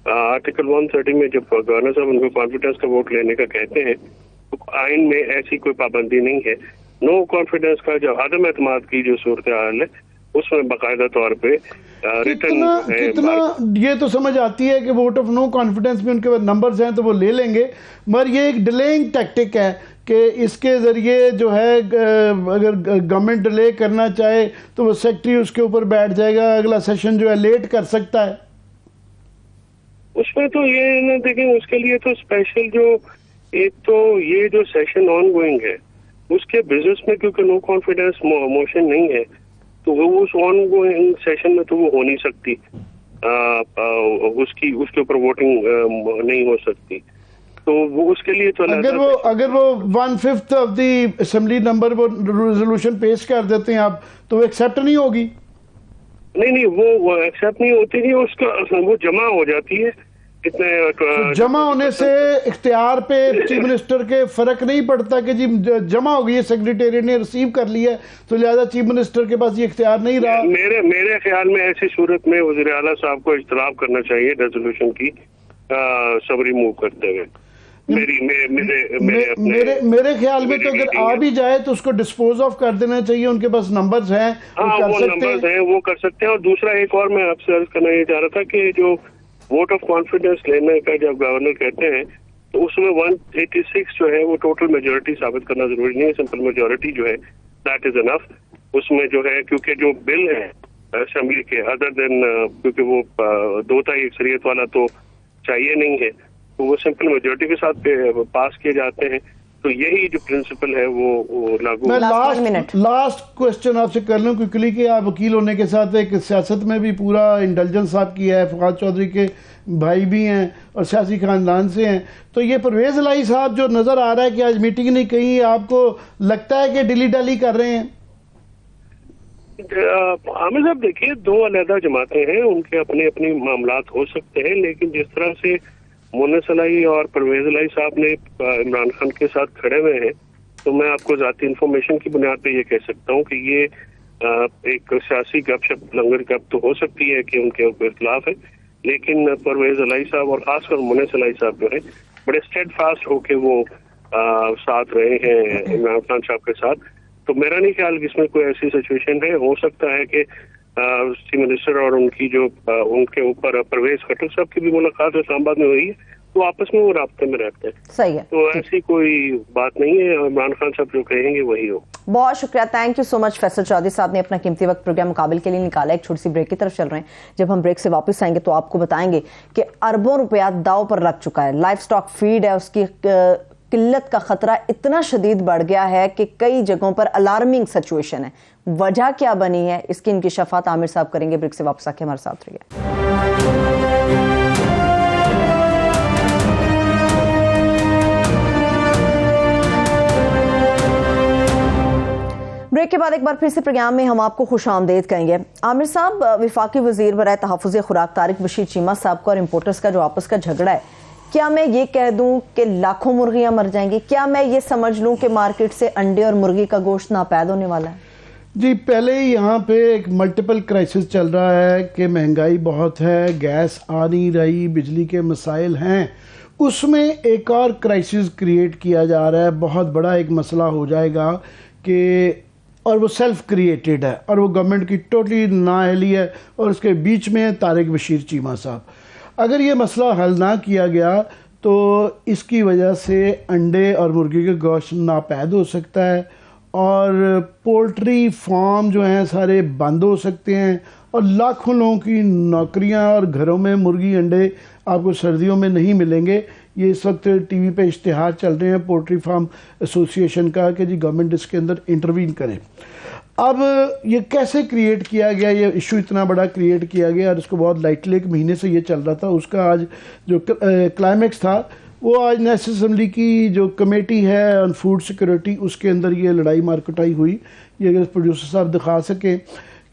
आर्टिकल 130 में जब गवर्नर साहब उनको कॉन्फिडेंस का वोट लेने का कहते हैं, तो आइन में ऐसी कोई पाबंदी नहीं है। नो कॉन्फिडेंस का जो आदम एतमाद की जो सूरत हाल है, उसमें बाकायदा तौर पे कितना ये तो समझ आती है कि वोट ऑफ नो कॉन्फिडेंस में उनके पास नंबर्स हैं तो वो ले लेंगे, मगर ये एक डिलेइंग टैक्टिक है कि इसके जरिए जो है अगर गवर्नमेंट डिले करना चाहे तो वो सेक्रेटरी उसके ऊपर बैठ जाएगा, अगला सेशन जो है लेट कर सकता है। उसमें तो ये ना देखें, उसके लिए तो स्पेशल जो एक तो ये जो सेशन ऑन गोइंग है उसके बिजनेस में क्योंकि नो कॉन्फिडेंस मोशन नहीं है, तो वो उस ऑन गोइंग सेशन में तो वो हो नहीं सकती, उसके ऊपर वोटिंग नहीं हो सकती। तो वो उसके लिए तो अगर वो 1/5 ऑफ द असेंबली नंबर वो रेजोल्यूशन पेश कर देते हैं आप, तो वो एक्सेप्ट नहीं होगी। नहीं, वो एक्सेप्ट नहीं होती है, उसका वो जमा हो जाती है। तो जमा होने से इख्तियार पे चीफ मिनिस्टर के फर्क नहीं पड़ता कि जी जमा हो गई है, सेक्रेटेरिएट ने रिसीव कर लिया है, तो लिहाजा चीफ मिनिस्टर के पास ये इख्तियार नहीं रहा। मेरे ख्याल में ऐसी सूरत में वज़ीर आला साहब को इज्तराब करना चाहिए रेजोल्यूशन की सबरी मूव करते हुए। मेरे ख्याल में तो अगर आ भी जाए तो उसको डिस्पोज ऑफ कर देना चाहिए, उनके पास नंबर्स हैं, वो कर सकते हैं। और दूसरा एक और मैं आपसे अर्ज करना ये चाह रहा था कि जो वोट ऑफ कॉन्फिडेंस लेने का जब गवर्नर कहते हैं, तो उसमें 186 जो है वो टोटल मेजोरिटी साबित करना जरूरी नहीं है, सिंपल मेजोरिटी जो है दैट इज इनफ। उसमें जो है क्योंकि जो बिल है असेंबली के अदर देन क्योंकि वो 2/3 अक्सरियत वाला तो चाहिए नहीं है, तो वो सिंपल मेजोरिटी के साथ पास किए जाते हैं। तो यही जो प्रिंसिपल है वो लागू। मैं लास्ट क्वेश्चन आपसे कर लूं क्विकली कि आप वकील होने के साथ एक सियासत में भी पूरा इंटेलिजेंस आप किया है, फवाद चौधरी के भाई भी हैं और सियासी खानदान से हैं, तो ये परवेज इलाही साहब जो नजर आ रहा है कि आज मीटिंग नहीं कहीं, आपको लगता है कि डिली डाली कर रहे हैं? आमिर साहब देखिए, 2 अलग जमातें हैं, उनके अपने अपने मामलात हो सकते हैं, लेकिन जिस तरह से मोनस इलाही और परवेज इलाही साहब ने इमरान खान के साथ खड़े हुए हैं, तो मैं आपको जाती इंफॉर्मेशन की बुनियाद पे ये कह सकता हूँ कि ये एक सियासी गपशप लंगर गप तो हो सकती है कि उनके ऊपर इख्तिलाफ है, लेकिन परवेज इलाही साहब और खासकर मोनस इलाही साहब जो है बड़े स्टेड फास्ट होके वो साथ रहे हैं इमरान खान साहब के साथ। तो मेरा नहीं ख्याल कि इसमें कोई ऐसी सिचुएशन है। हो सकता है कि चीफ मिनिस्टर और उनकी जो उनके ऊपर परवेज खट्टर साहब की भी मुलाकात इस्लामाबाद में हुई है, तो आपस में वो राब्ते में रहते हैं। सही है, तो ऐसी कोई बात नहीं है, इमरान खान साहब जो कहेंगे वही हो। बहुत शुक्रिया, thank you so much Faisal Chaudhry साहब ने अपना कीमती वक्त प्रोग्राम मुकाबिल के लिए निकाला। एक छोटी सी ब्रेक की तरफ चल रहे हैं। जब हम ब्रेक से वापस आएंगे तो आपको बताएंगे कि अरबों रुपया दाव पर रख चुका है। लाइफ स्टॉक फीड है, उसकी किल्लत का खतरा इतना शदीद बढ़ गया है कि कई जगहों पर अलार्मिंग सिचुएशन है। वजह क्या बनी है, इसकी इंकिशाफात आमिर साहब करेंगे। ब्रेक से वापस आके हमारे साथ रहिए। ब्रेक के बाद एक बार फिर से प्रोग्राम में हम आपको खुश आमदेद कहेंगे। आमिर साहब, वफाकी वजीर बराए तहफ़्फ़ुज़ खुराक तारिक बशीर चीमा साहब का और इम्पोर्टर्स का जो आपस का झगड़ा है, क्या मैं ये कह दूं कि लाखों मुर्गियां मर जाएंगी? क्या मैं ये समझ लूं कि मार्केट से अंडे और मुर्गी का गोश्त नापैद होने वाला है? जी, पहले ही यहाँ पे एक मल्टीपल क्राइसिस चल रहा है कि महंगाई बहुत है, गैस आ नहीं रही, बिजली के मसाइल हैं, उसमें एक और क्राइसिस क्रिएट किया जा रहा है। बहुत बड़ा एक मसला हो जाएगा कि, और वो सेल्फ क्रिएटेड है और वो गवर्नमेंट की टोटली नाअहली है, और उसके बीच में तारिक बशीर चीमा साहब। अगर ये मसला हल ना किया गया तो इसकी वजह से अंडे और मुर्गी का गोश्त नापैद हो सकता है, और पोल्ट्री फार्म जो हैं सारे बंद हो सकते हैं, और लाखों लोगों की नौकरियां, और घरों में मुर्गी अंडे आपको सर्दियों में नहीं मिलेंगे। ये इस वक्त टीवी पे इश्तिहार चल रहे हैं पोल्ट्री फार्म एसोसिएशन का कि जी गवर्नमेंट इसके अंदर इंटरवीन करे। अब ये कैसे क्रिएट किया गया, ये इशू इतना बड़ा क्रिएट किया गया, और इसको बहुत लाइटली एक महीने से ये चल रहा था। उसका आज जो क्लाइमेक्स था वो आज नेशनल असेंबली की जो कमेटी है ऑन फूड सिक्योरिटी, उसके अंदर ये लड़ाई मारकुटाई हुई। ये अगर प्रोड्यूसर साहब दिखा सके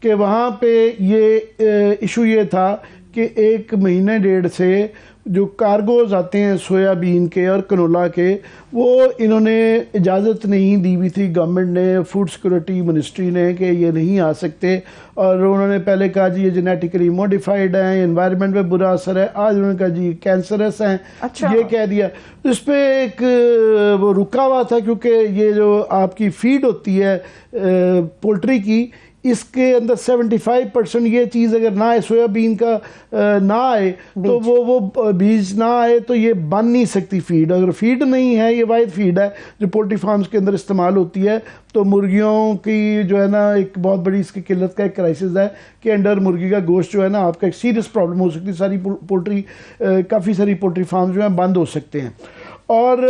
कि वहाँ पे ये इशू ये था कि 1 महीने डेढ़ से जो कार्गोज आते हैं सोयाबीन के और कनोला के, वो इन्होंने इजाज़त नहीं दी हुई थी गवर्नमेंट ने, फूड सिक्योरिटी मिनिस्ट्री ने, कि ये नहीं आ सकते। और उन्होंने पहले कहा जी ये जेनेटिकली मॉडिफाइड हैं, एनवायरनमेंट पे बुरा असर है। आज उन्होंने कहा जी कैंसरस हैं। अच्छा। ये कह दिया। इस पर एक वो रुका हुआ था, क्योंकि ये जो आपकी फीड होती है पोल्ट्री की, इसके अंदर 75% ये चीज़ अगर ना आए, सोयाबीन का ना आए, तो वो बीज ना आए तो ये बन नहीं सकती फीड। अगर फीड नहीं है, ये वाहिद फीड है जो पोल्ट्री फार्म्स के अंदर इस्तेमाल होती है, तो मुर्गियों की जो है ना एक बहुत बड़ी इसकी किल्लत का एक क्राइसिस है कि अंडर मुर्गी का गोश्त जो है ना आपका एक सीरियस प्रॉब्लम हो सकती है। सारी पोल्ट्री काफ़ी सारी पोल्ट्री फार्म जो हैं बंद हो सकते हैं। और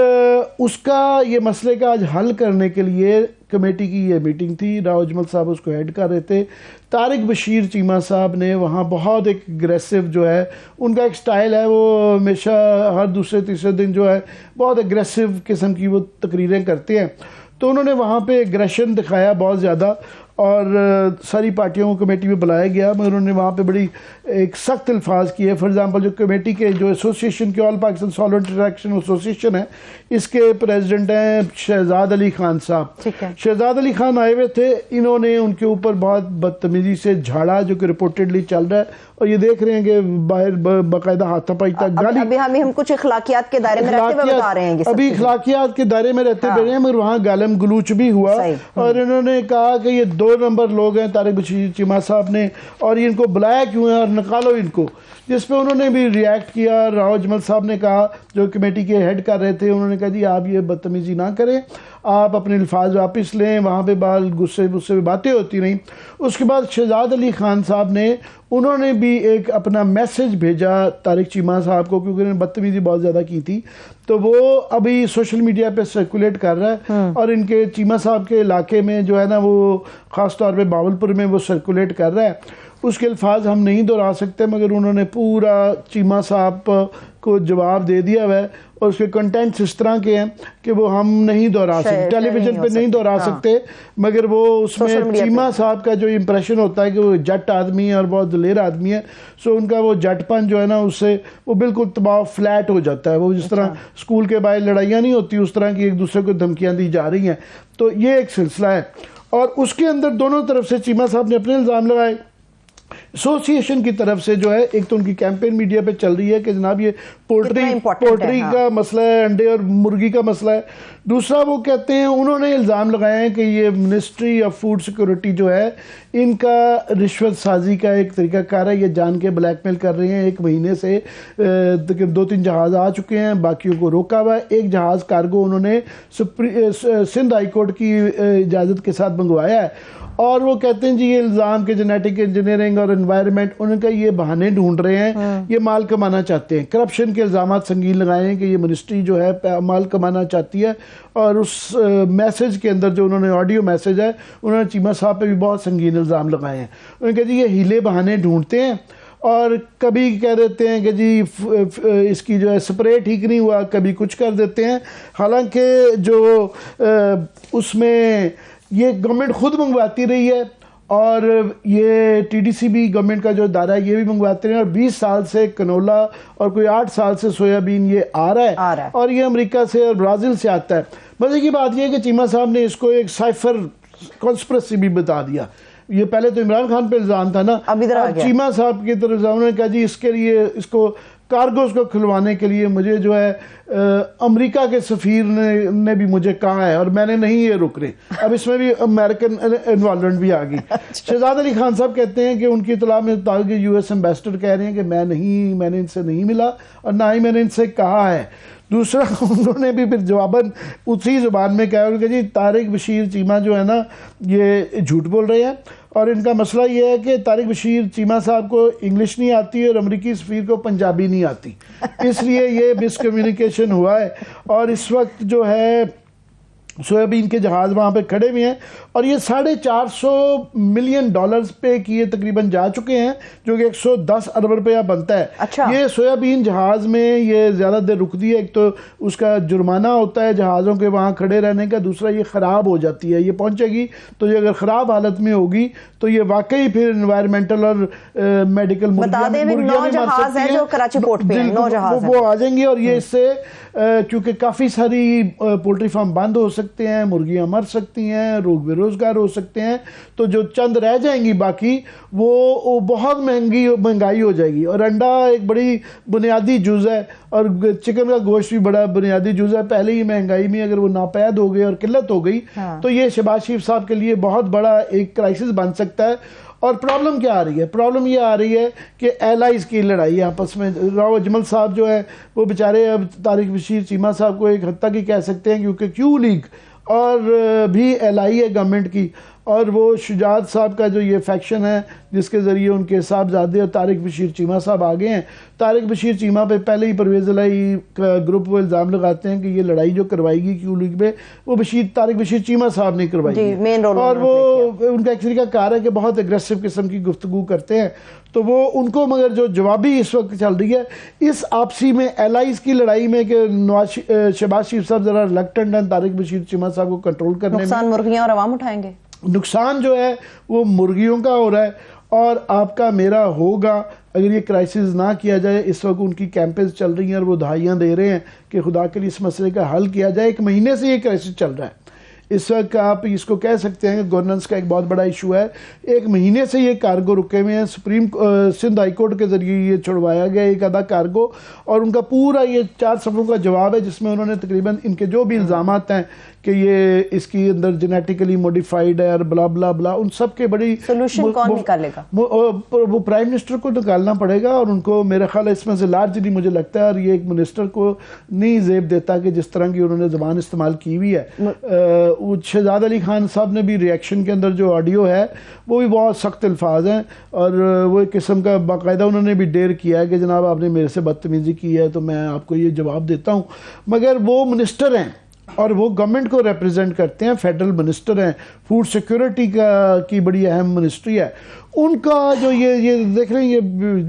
उसका ये मसले का आज हल करने के लिए कमेटी की ये मीटिंग थी। राव अजमल साहब उसको हेड कर रहे थे। तारिक बशीर चीमा साहब ने वहाँ बहुत एक अग्रेसिव जो है, उनका एक स्टाइल है, वो हमेशा हर दूसरे तीसरे दिन जो है बहुत अग्रेसिव किस्म की वो तकरीरें करते हैं। तो उन्होंने वहाँ पे एग्रेशन दिखाया बहुत ज़्यादा, और सारी पार्टियों को कमेटी में बुलाया गया, मगर उन्होंने वहाँ पे बड़ी एक सख्त अल्फाज किए। फॉर एग्जांपल जो कमेटी के जो एसोसिएशन के all Pakistan solvent interaction association है, इसके प्रेसिडेंट हैं शहजाद अली खान साहब। शहजाद अली खान आए हुए थे, इन्होंने उनके ऊपर बहुत बदतमीजी से झाड़ा, जो कि रिपोर्टेडली चल रहा है, और ये देख रहे हैं कि बाहर बाकायदा हाथापाई तक गाली। अभी हम कुछ इखलाकियात के दायरे में रहते हुए बता रहे हैं, अभी इखलाकियात के दायरे में रहते हुए हैं, मगर वहाँ गालम गलूच भी हुआ। और इन्होंने कहा कि ये 2 नंबर लोग हैं तारिक बशीर चीमा साहब ने, और इनको बुलाया क्यों है और निकालो इनको। जिस पे उन्होंने भी रिएक्ट किया। राव अजमल साहब ने कहा, जो कमेटी के हेड कर रहे थे, उन्होंने कहा जी आप ये बदतमीजी ना करें, आप अपने अल्फाज वापस लें, वहाँ पे बाल गुस्से में बातें होती रहीं। उसके बाद शहजाद अली खान साहब ने, उन्होंने भी एक अपना मैसेज भेजा तारिक चीमा साहब को, क्योंकि उन्होंने बदतमीजी बहुत ज़्यादा की थी। तो वो अभी सोशल मीडिया पे सर्कुलेट कर रहा है, और इनके चीमा साहब के इलाके में जो है ना, वो ख़ास तौर पे बावलपुर में वो सर्कुलेट कर रहा है। उसके अल्फाज हम नहीं दोहरा सकते, मगर उन्होंने पूरा चीमा साहब को जवाब दे दिया हुआ है, और उसके कंटेंट्स इस तरह के हैं कि वो हम नहीं दोहरा सकते, टेलीविजन पे नहीं दोहरा सकते। मगर वो उसमें चीमा साहब का जो इम्प्रेशन होता है कि वो जट आदमी है और बहुत दिलेर आदमी है, सो उनका वो जटपन जो है ना, उससे वो बिल्कुल तबाह फ्लैट हो जाता है। वो जिस तरह स्कूल के बाहर लड़ाइयाँ नहीं होती, उस तरह की एक दूसरे को धमकियाँ दी जा रही हैं। तो ये एक सिलसिला है, और उसके अंदर दोनों तरफ से चीमा साहब ने अपने इल्ज़ाम लगाए ایسوسیشن کی طرف سے جو ہے ایک تو ان کی کیمپین میڈیا پہ چل رہی ہے کہ جناب یہ پولٹری کا مسئلہ ہے, انڈے اور مرغی کا مسئلہ ہے. دوسرا وہ کہتے ہیں, انہوں نے الزام لگایا ہے کہ یہ منسٹری آف فوڈ سیکورٹی جو ہے ان کا رشوت سازی کا ایک طریقہ کار ہے, یہ جان کے بلیک میل کر رہے ہیں. 1 مہینے سے 2-3 جہاز آ چکے ہیں, باقیوں کو روکا ہوا ہے. ایک جہاز کارگو انہوں نے سندھ ہائی کورٹ کی اجازت کے ساتھ منگوایا ہے, اور وہ کہتے ہیں جی یہ الزام کہ جینیٹک انجینئرنگ اور انوائرمنٹ ان کا یہ بہانے ڈھونڈ رہے ہیں, یہ مال کمانا چاہتے ہیں. کرپشن کے الزامات سنگین لگائے ہیں کہ یہ منسٹری جو ہے مال کمانا چاہتی ہے, اور اس میسج کے اندر جو انہوں نے آڈیو میسج ہے انہوں نے چیمہ صاحب پہ بھی بہت سنگین الزام لگائے ہیں. انہوں نے کہا جی یہ ہیلے بہانے ڈھونڈتے ہیں, اور کبھی کہہ دیتے ہیں کہ جی اس کی جو ہے سپرے ٹھیک نہیں ہوا, کبھی کچھ کر دیتے ہیں. حالانکہ جو اس میں یہ گورنمنٹ خود منگواتی رہی ہے, اور یہ ٹی ڈی سی بھی گورنمنٹ کا جو ادارہ ہے یہ بھی منگواتے رہے ہیں, اور 20 سال سے کنولا اور کوئی 8 سال سے سویابین یہ آ رہا ہے, اور یہ امریکہ سے اور برازیل سے آتا ہے. مزے کی بات یہ ہے کہ چیمہ صاحب نے اس کو ایک سائفر کانسپریسی بھی بتا دیا. یہ پہلے تو عمران خان پہ الزام تھا نا, اب چیمہ صاحب کی طرف انہوں نے کہا جی اس کے لیے اس کو کارگوز کو کھلوانے کے لیے مجھے جو ہے امریکہ کے سفیر نے بھی مجھے کہا ہے, اور میں نے نہیں یہ رک رہے. اب اس میں بھی امریکن انوالومنٹ بھی آ گئی. شہزاد علی خان صاحب کہتے ہیں کہ ان کی اطلاع میں یو ایس ایمبیسڈر کہہ رہے ہیں کہ میں نے ان سے نہیں ملا, اور نہ ہی میں نے ان سے کہا ہے. دوسرا انہوں نے بھی پھر جواباً اسی زبان میں کہا کہ جی طارق بشیر چیمہ جو ہے نا یہ جھوٹ بول رہے ہیں, اور ان کا مسئلہ یہ ہے کہ طارق بشیر چیمہ صاحب کو انگلش نہیں آتی اور امریکی سفیر کو پنجابی نہیں آتی, اس لیے یہ مس کمیونیکیشن ہوا ہے. اور اس وقت جو ہے سویابین کے جہاز وہاں پہ کھڑے ہوئے ہیں, اور یہ $450 ملین پہ کیے تقریباً جا چکے ہیں, جو کہ 110 ارب روپیہ بنتا ہے. یہ سویابین جہاز میں یہ زیادہ دیر رکتی ہے, ایک تو اس کا جرمانہ ہوتا ہے جہازوں کے وہاں کھڑے رہنے کا, دوسرا یہ خراب ہو جاتی ہے. یہ پہنچے گی تو یہ اگر خراب حالت میں ہوگی تو یہ واقعی پھر انوائرمنٹل اور میڈیکل وہ آ جائیں گی. اور یہ اس سے کیونکہ کافی ساری پولٹری فارم بند ہو سکتے ہیں, مرغیاں مر سکتی ہیں, لوگ بے روزگار ہو سکتے ہیں, تو جو چند رہ جائیں گی باقی وہ بہت مہنگائی ہو جائے گی. اور انڈا ایک بڑی بنیادی جز ہے, اور چکن کا گوشت بھی بڑا بنیادی جز ہے. پہلے ہی مہنگائی میں اگر وہ ناپید ہو گئی اور قلت ہو گئی تو یہ شہباز شریف صاحب کے لیے بہت بڑا ایک کرائسس بن سکتا ہے. اور پرابلم کیا آ رہی ہے؟ پرابلم یہ آ رہی ہے کہ ایلائز کی لڑائی آپس میں. راؤ اجمل صاحب جو ہے وہ بیچارے اب طارق بشیر چیمہ صاحب کو ایک حد تک ہی کہہ سکتے ہیں, کیونکہ کیو لیگ اور بھی ایلائی ہے گورنمنٹ کی, اور وہ شجاعت صاحب کا جو یہ فیکشن ہے جس کے ذریعے ان کے صاحبزادے اور طارق بشیر چیمہ صاحب آگے ہیں. طارق بشیر چیمہ پہ پہلے ہی پرویز الہی کا گروپ وہ الزام لگاتے ہیں کہ یہ لڑائی جو کروائی گی کیو لیگ میں وہ طارق بشیر چیمہ صاحب نے کروائی گی, اور وہ ان کا ایک طریقہ کار ہے کہ بہت اگریسو قسم کی گفتگو کرتے ہیں. تو وہ ان کو مگر جو جوابی اس وقت چل رہی ہے اس آپسی میں ایلائز کی لڑائی میں کہ شہباز شریف صاحب ذرا ریلکٹنٹ ہیں طارق بشیر چیمہ صاحب کو کنٹرول کرنے میں. نقصان مرغیاں اور عوام اٹھائیں گے. نقصان جو ہے وہ مرغیوں کا ہو رہا ہے, اور آپ کا میرا ہوگا اگر یہ کرائسس نہ کیا جائے. اس وقت ان کی کیمپینز چل رہی ہیں اور وہ دہائیاں دے رہے ہیں کہ خدا کے لیے اس مسئلے کا حل کیا جائے. 1 مہینے سے یہ کرائسس چل رہا ہے. اس وقت آپ اس کو کہہ سکتے ہیں کہ گورننس کا ایک بہت بڑا ایشو ہے. 1 مہینے سے یہ کارگو رکے ہوئے ہیں. سندھ ہائی کورٹ کے ذریعے یہ چھڑوایا گیا ایک آدھا کارگو, اور ان کا پورا یہ 4 صفحوں کا جواب ہے جس میں انہوں نے تقریباً ان کے جو بھی الزامات ہیں کہ یہ اس کی اندر جینیٹیکلی موڈیفائیڈ ہے اور بلا بلا بلا, ان سب کے بڑی سولوشن کون نکالے گا؟ وہ پرائم منسٹر کو نکالنا پڑے گا. اور ان کو میرا خیال ہے اس میں سے لارجلی مجھے لگتا ہے, اور یہ ایک منسٹر کو نہیں زیب دیتا کہ جس طرح کی انہوں نے زبان استعمال کی ہوئی ہے. شہزاد علی خان صاحب نے بھی ریئیکشن کے اندر جو آڈیو ہے وہ بھی بہت سخت الفاظ ہیں, اور وہ ایک قسم کا باقاعدہ انہوں نے بھی ڈیر کیا ہے کہ جناب آپ نے میرے سے بدتمیزی کی ہے تو میں آپ کو یہ جواب دیتا ہوں. مگر وہ منسٹر ہیں اور وہ گورنمنٹ کو ریپریزنٹ کرتے ہیں, فیڈرل منسٹر ہیں, فوڈ سیکورٹی کی بڑی اہم منسٹری ہے. ان کا جو یہ دیکھ رہے ہیں یہ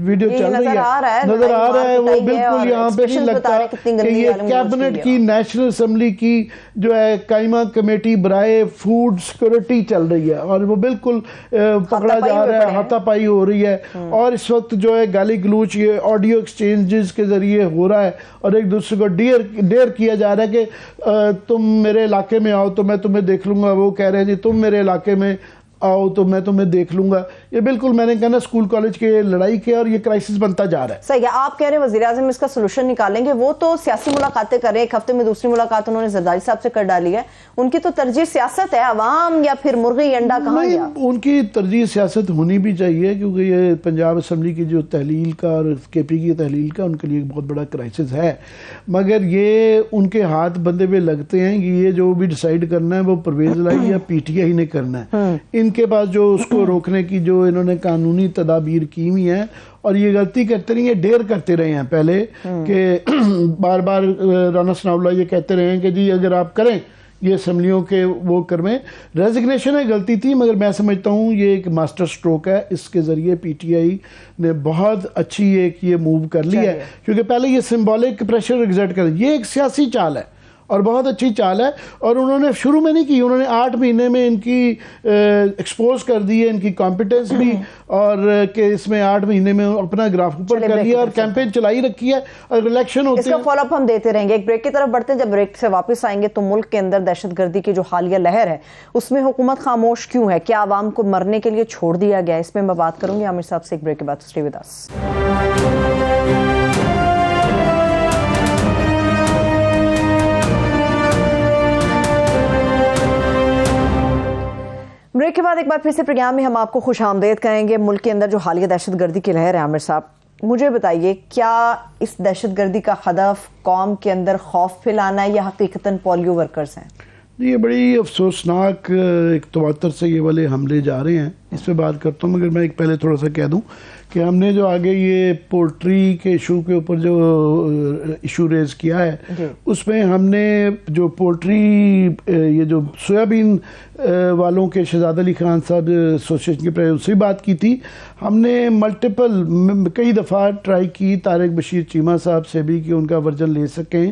ویڈیو چل رہی ہے, نظر آ رہا ہے وہ بالکل یہاں پہ نہیں لگتا کہ یہ کیبنٹ کی نیشنل اسمبلی کی جو ہے قائمہ کمیٹی برائے فوڈ سیکورٹی چل رہی ہے, اور وہ بالکل پکڑا جا رہا ہے, ہاتھا پائی ہو رہی ہے. اور اس وقت جو ہے گالی گلوچ یہ آڈیو ایکسچینجز کے ذریعے ہو رہا ہے, اور ایک دوسرے کو ڈیر کیا جا رہا ہے کہ تم میرے علاقے میں آؤ تو میں تمہیں دیکھ لوں گا. وہ کہہ رہے ہیں جی تم میرے علاقے میں آؤ تو میں تمہیں دیکھ لوں گا. یہ بالکل میں نے کہا نا اسکول کالج کے لڑائی کے اور یہ کرائسس بنتا جا رہا ہے. صحیح ہے. آپ کہہ رہے ہیں وزیر اعظم اس کا سولوشن نکالیں گے. وہ تو سیاسی ملاقاتیں کر رہے ہیں, ایک ہفتے میں دوسری ملاقات انہوں نے زرداری صاحب سے کر ڈالی ہے. ان کی تو ترجیح سیاست ہے, عوام یا پھر مرغی انڈا کہاں گیا؟ ان کی ترجیح سیاست ہونی بھی چاہیے, کیونکہ یہ پنجاب اسمبلی کی جو تحلیل کا اور کے پی کی تحلیل کا ان کے لیے ایک بہت بڑا کرائسس ہے. مگر یہ ان کے ہاتھ بندے پہ لگتے ہیں کہ یہ جو بھی ڈیسائیڈ کرنا ہے وہ پرویز الہی یا پی ٹی آئی نے کرنا ہے. ان کے پاس جو اس کو روکنے کی جو انہوں نے قانونی تدابیر کی ہوئی ہیں, اور یہ غلطی کرتے رہے ہیں, ڈیر کرتے رہے ہیں پہلے کہ بار بار رانا ثناء اللہ یہ کہتے رہے ہیں کہ جی اگر آپ کریں یہ اسمبلیوں کے وہ کرویں. ریزگنیشن ہے, غلطی تھی, مگر میں سمجھتا ہوں یہ ایک ماسٹر سٹروک ہے. اس کے ذریعے پی ٹی آئی نے بہت اچھی ایک یہ موو کر لی ہے, کیونکہ پہلے یہ سمبولک پریشر ایگزرٹ کر, یہ ایک سیاسی چال ہے اور بہت اچھی چال ہے. اور انہوں نے شروع میں نہیں کی, انہوں نے 8 مہینے میں ان کی ایکسپوز کر دی ہے ان کی کمپیٹنس بھی, اور کہ اس میں 8 مہینے میں اپنا گراف اوپر کر لیا اور کیمپین چلائی رکھی ہے اور الیکشن ہوتے ہیں. اس کا فالو اپ ہم دیتے رہیں گے. ایک بریک کی طرف بڑھتے ہیں. جب بریک سے واپس آئیں گے تو ملک کے اندر دہشت گردی کی جو حالیہ لہر ہے اس میں حکومت خاموش کیوں ہے؟ کیا عوام کو مرنے کے لیے چھوڑ دیا گیا؟ اس پہ میں بات کروں گی عامر صاحب سے ایک بریک کے بعد. Stay with us. بریک کے بعد ایک بار پھر سے پروگرام میں ہم آپ کو خوش آمدید کہیں گے. ملک کے اندر جو حالیہ دہشت گردی کی لہر ہے, عامر صاحب مجھے بتائیے, کیا اس دہشت گردی کا ہدف قوم کے اندر خوف پھیلانا ہے یا حقیقتاً پولیو ورکرز ہیں؟ یہ بڑی افسوسناک ایک تواتر سے یہ والے حملے جا رہے ہیں, اس پہ بات کرتا ہوں. مگر میں ایک پہلے تھوڑا سا کہہ دوں کہ ہم نے جو آگے یہ پولٹری کے ایشو کے اوپر جو ایشو ریز کیا ہے اس میں ہم نے جو پولٹری یہ جو سویابین والوں کے شہزاد علی خان صاحب ایسوسیشن کے پریزیڈنٹ سے بات کی تھی. ہم نے کئی دفعہ ٹرائی کی طارق بشیر چیمہ صاحب سے بھی کہ ان کا ورژن لے سکیں.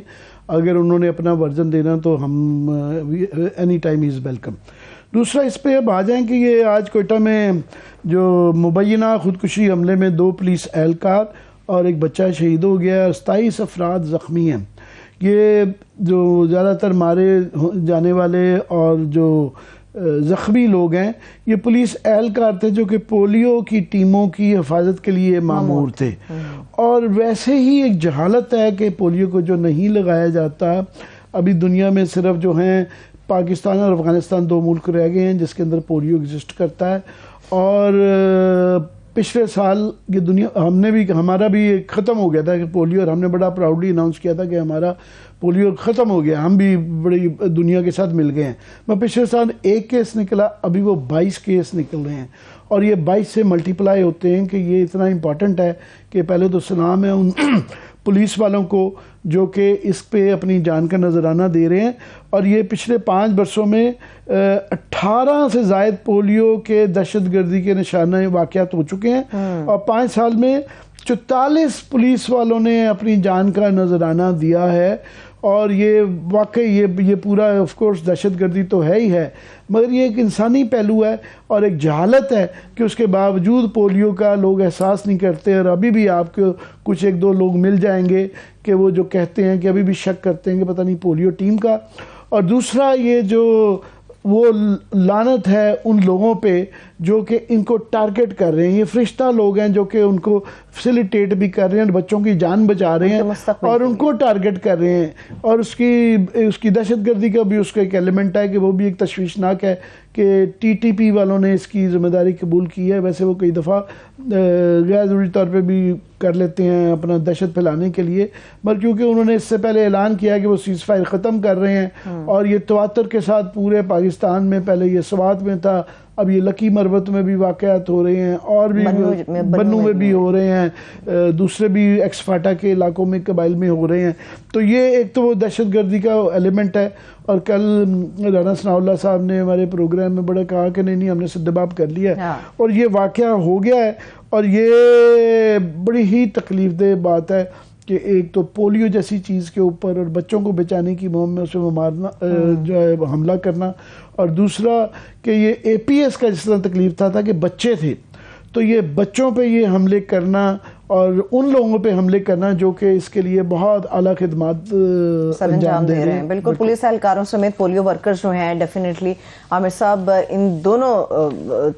اگر انہوں نے اپنا ورژن دینا تو ہم اینی ٹائم از ویلکم. دوسرا اس پہ اب آ جائیں کہ یہ آج کوئٹہ میں جو مبینہ خودکشی حملے میں 2 پولیس اہلکار اور ایک بچہ شہید ہو گیا ہے, 27 افراد زخمی ہیں. یہ جو زیادہ تر مارے جانے والے اور جو زخمی لوگ ہیں یہ پولیس اہلکار تھے جو کہ پولیو کی ٹیموں کی حفاظت کے لیے مامور تھے. اور ویسے ہی ایک جہالت ہے کہ پولیو کو جو نہیں لگایا جاتا. ابھی دنیا میں صرف جو ہیں پاکستان اور افغانستان 2 ملک رہ گئے ہیں جس کے اندر پولیو ایگزسٹ کرتا ہے. اور پچھلے سال یہ دنیا ہمارا بھی ختم ہو گیا تھا کہ پولیو, اور ہم نے بڑا پراؤڈلی اناؤنس کیا تھا کہ ہمارا پولیو ختم ہو گیا, ہم بھی بڑی دنیا کے ساتھ مل گئے ہیں. میں پچھلے سال 1 کیس نکلا, ابھی وہ 22 کیس نکل رہے ہیں, اور یہ 22 سے ملٹیپلائی ہوتے ہیں کہ یہ اتنا امپورٹنٹ ہے کہ پہلے تو سلام ہے ان پولیس والوں کو جو کہ اس پہ اپنی جان کا نذرانہ دے رہے ہیں. اور یہ پچھلے 5 برسوں میں 18 سے زائد پولیو کے دہشت گردی کے نشانہ واقعات ہو چکے ہیں, اور 5 سال میں 44 پولیس والوں نے اپنی جان کا نذرانہ دیا ہے. اور یہ واقعی یہ پورا آف کورس دہشت گردی تو ہے ہی ہے, مگر یہ ایک انسانی پہلو ہے اور ایک جہالت ہے کہ اس کے باوجود پولیو کا لوگ احساس نہیں کرتے. اور ابھی بھی آپ کو کچھ 1-2 لوگ مل جائیں گے کہ وہ جو کہتے ہیں کہ ابھی بھی شک کرتے ہیں کہ پتہ نہیں پولیو ٹیم کا. اور دوسرا یہ جو وہ لعنت ہے ان لوگوں پہ جو کہ ان کو ٹارگٹ کر رہے ہیں. یہ فرشتہ لوگ ہیں جو کہ ان کو فیسیلیٹیٹ بھی کر رہے ہیں, بچوں کی جان بچا رہے ہیں اور ان کو ٹارگٹ کر رہے ہیں. اور اس کی دہشت گردی کا بھی اس کا ایک ایلیمنٹ ہے کہ وہ بھی ایک تشویشناک ہے کہ ٹی ٹی پی والوں نے اس کی ذمہ داری قبول کی ہے. ویسے وہ کئی دفعہ غیر ضروری طور پہ بھی کر لیتے ہیں اپنا دہشت پھیلانے کے لیے, مگر کیونکہ انہوں نے اس سے پہلے اعلان کیا کہ وہ سیز فائر ختم کر رہے ہیں, اور یہ تواتر کے ساتھ پورے پاکستان میں, پہلے یہ سوات میں تھا, اب یہ لکی مربت میں بھی واقعات ہو رہے ہیں, اور بھی بنو میں بھی ہو رہے ہیں, دوسرے بھی ایکس فاٹا کے علاقوں میں قبائل میں ہو رہے ہیں. تو یہ ایک تو وہ دہشت گردی کا ایلیمنٹ ہے. اور کل رانا ثناء اللہ صاحب نے ہمارے پروگرام میں بڑا کہا کہ نہیں ہم نے سدباب کر لیا ہے, اور یہ واقعہ ہو گیا ہے. اور یہ بڑی ہی تکلیف دہ بات ہے کہ ایک تو پولیو جیسی چیز کے اوپر اور بچوں کو بچانے کی مہم میں اسے مارنا جو ہے حملہ کرنا, اور دوسرا کہ یہ اے پی ایس کا جس طرح تکلیف تھا کہ بچے تھے, تو یہ بچوں پہ یہ حملے کرنا اور ان لوگوں پہ حملے کرنا جو کہ اس کے لیے بہت اعلیٰ خدمات سر انجام دے رہے ہیں. بالکل پولیس اہلکاروں سمیت پولیو ورکرز جو ہیں ڈیفینیٹلی عامر صاحب ان دونوں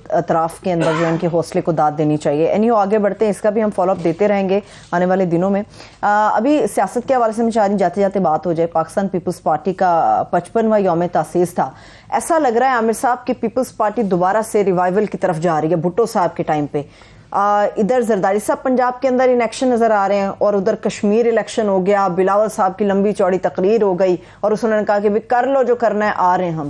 اطراف کے اندر جو ان کے حوصلے کو داد دینی چاہیے. اینیو آگے بڑھتے ہیں, اس کا بھی ہم فالو اپ دیتے رہیں گے آنے والے دنوں میں. ابھی سیاست کے حوالے سے میں چاہ رہی جاتے جاتے بات ہو جائے. پاکستان پیپلز پارٹی کا 55واں یوم تاسیس تھا. ایسا لگ رہا ہے عامر صاحب کہ پیپلز پارٹی دوبارہ سے ریوائیول کی طرف جا رہی ہے بھٹو صاحب کے ٹائم پہ. ادھر زرداری صاحب پنجاب کے اندر انیکشن نظر آ رہے ہیں اور ادھر کشمیر الیکشن ہو گیا. بلاول صاحب کی لمبی چوڑی تقریر ہو گئی اور اس نے کہا کہ بھی کر لو جو کرنا ہے, آ رہے ہیں ہم.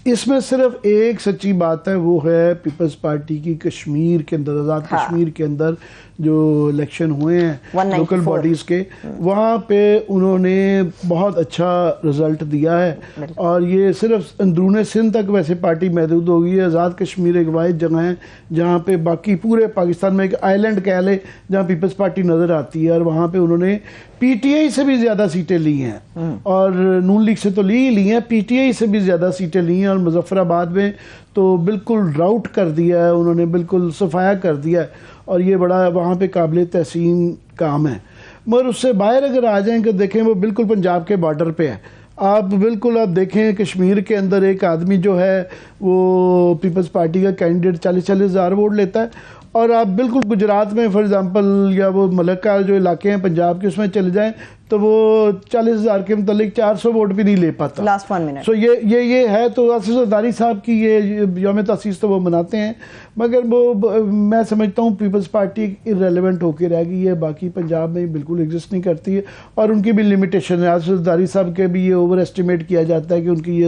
اس میں صرف ایک سچی بات ہے, وہ ہے پیپلز پارٹی کی کشمیر کے اندر, آزاد کشمیر کے اندر جو الیکشن ہوئے ہیں لوکل باڈیز کے, وہاں پہ انہوں نے بہت اچھا رزلٹ دیا ہے. اور یہ صرف اندرون سندھ تک ویسے پارٹی محدود ہو گئی ہے. آزاد کشمیر ایک واحد جگہ ہے جہاں پہ باقی پورے پاکستان میں ایک آئی لینڈ کہہ لے جہاں پیپلز پارٹی نظر آتی ہے, اور وہاں پہ انہوں نے پی ٹی آئی سے بھی زیادہ سیٹیں لی ہیں اور نون لیگ سے تو لی ہیں, پی ٹی آئی سے بھی زیادہ سیٹیں لی ہیں. اور مظفر آباد میں تو بالکل راؤٹ کر دیا ہے انہوں نے, بالکل صفایا کر دیا ہے, اور یہ بڑا وہاں پہ قابل تحسین کام ہے. مگر اس سے باہر اگر آ جائیں کہ دیکھیں وہ بالکل پنجاب کے بارڈر پہ ہے. آپ بالکل آپ دیکھیں کشمیر کے اندر ایک آدمی جو ہے وہ پیپلز پارٹی کا کینڈیڈیٹ 40-40 ہزار ووٹ لیتا ہے, اور آپ بالکل گجرات میں فار ایگزامپل یا وہ ملکہ جو علاقے ہیں پنجاب کے اس میں چلے جائیں تو وہ 40,000 کے متعلق 400 ووٹ بھی نہیں لے پاتا. Last 1 minute. سو یہ ہے. تو آصف زرداری صاحب کی یہ یوم تاسیس تو وہ مناتے ہیں, مگر وہ میں سمجھتا ہوں پیپلز پارٹی ارریلیونٹ ہو کے رہ گئی ہے, باقی پنجاب میں بالکل ایگزسٹ نہیں کرتی ہے, اور ان کی بھی لمیٹیشن ہے. آصف زرداری صاحب کے بھی یہ اوور اسٹیمیٹ کیا جاتا ہے کہ ان کی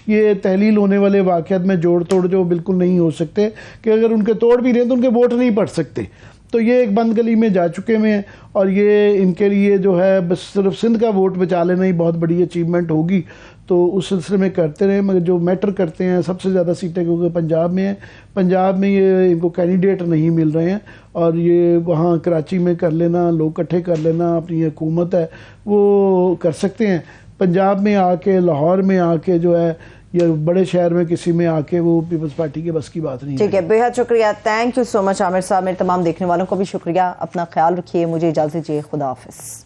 یہ تحلیل ہونے والے واقعات میں جوڑ توڑ جو بالکل نہیں ہو سکتے, کہ اگر ان کے توڑ بھی رہے تو ان کے ووٹ نہیں پڑ سکتے. تو یہ ایک بند گلی میں جا چکے ہیں, اور یہ ان کے لیے جو ہے بس صرف سندھ کا ووٹ بچا لینا ہی بہت بڑی اچیومنٹ ہوگی. تو اس سلسلے میں کرتے رہے, مگر جو میٹر کرتے ہیں سب سے زیادہ سیٹیں کیونکہ پنجاب میں ہیں, پنجاب میں یہ ان کو کینڈیڈیٹ نہیں مل رہے ہیں, اور یہ وہاں کراچی میں کر لینا, لوگ اکٹھے کر لینا, اپنی حکومت ہے وہ کر سکتے ہیں. پنجاب میں آ کے, لاہور میں آ کے جو ہے یا بڑے شہر میں کسی میں آ کے وہ پیپلز پارٹی کے بس کی بات نہیں. ٹھیک ہے, بے حد شکریہ, تھینک یو سو مچ عامر صاحب. میرے تمام دیکھنے والوں کو بھی شکریہ. اپنا خیال رکھیے, مجھے اجازت دیجیے, خدا حافظ.